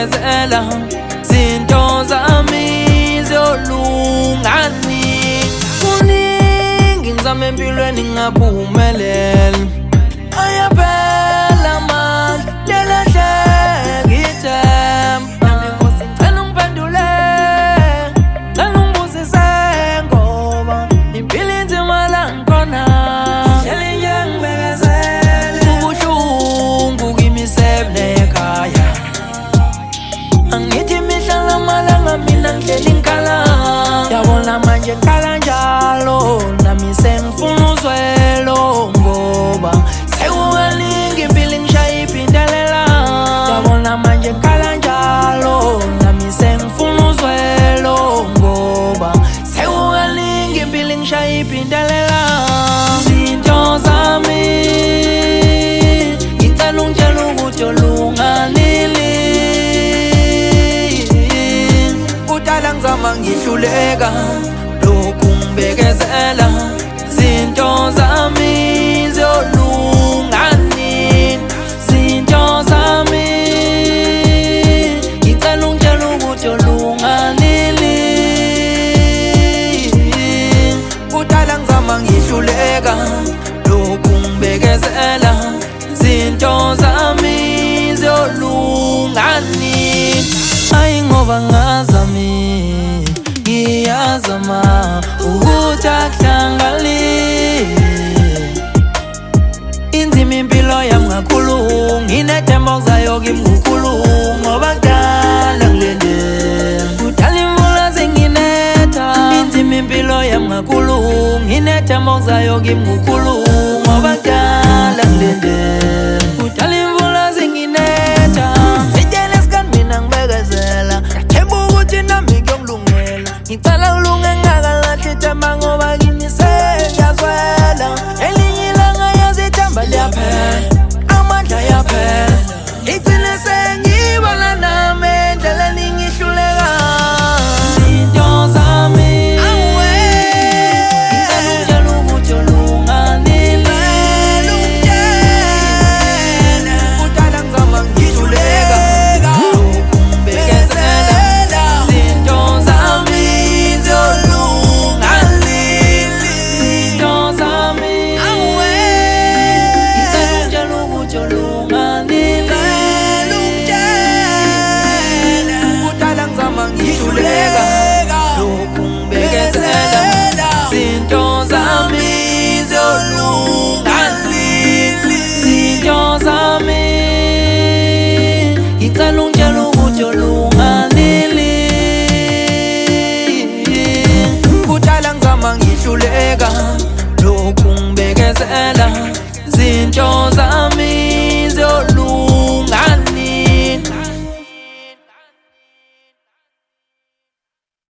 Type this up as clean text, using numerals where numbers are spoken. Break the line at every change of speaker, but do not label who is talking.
ngibekezela zinto zami ziyolunga nini. Kuningi ngizama empilweni ngingaphumeleli, ayaphela amandla lelahleka ithemba. Ngicela ungiphendule, ngicela ungibusise ngoba impilo inzima la ngikhona. Hleli nje ngibekezele, kubuhlungu kimi sebunekhaya. Angithi mihla namalanga mina ngihleli ngikhala, yabona manje ngikhala njalo nami sengifuna uzwelo ngoba sekukaningi impilo ngishaya iphindelela. Yabona manje ngikhala njalo nami sengifuna uzwelo ngoba sekukaningi impilo ngishaya iphindelela. Zinto zami ngicela ungitshela ukuthi yolunganile. Kudala ngizama ngihluleka lokhu ngibekezela zinto zami ziyolunga nini. Zinto zami ngicela ungitshela ukuthi yolunganile. Kudala ngizama ngihluleka lokhu ngibekezela zinto zami ziyolunga nini. Ayi ngoba ngazami ngiyazama ukuthi akuhlangani. Inzima impilo yami kakhulu, nginethemba kuzayo kimi kukhulu ngoba kudala ngilinde, kudala imvula zinginetha. Inzima impilo yami kakhulu, nginethemba kuzayo kimi kukhulu ngoba kudala ngilinde, kudala imvula zinginetha. Sitshele sikani mina ngibekezela, ngathemba ukuthi nami kuyongilungela. Ngicela ulunge ngingakalahle ithemba ngoba kimi sengiyazwela. Elinye ilanga yazi ithemba liyaphela, amandla ayaphela. Ngigcine sengibona nami endleleni ngihluleka. Zinto zami ngicela ungitshela ukuthi yolunganile. Kudala ngizama ngihluleka lokhu ngibekezela zinto zami ziyolunganile. Zinto zami ngicela ungitshela ukuthi yolunganile. Kudala ngizama ngihluleka lokhu ngibekezela zinto zami ziyolunganile. Zinto zami ngicela ungitshela ukuthi yolunganile. Kudala ngizama ngihluleka lokhu ngibekezela zinto zami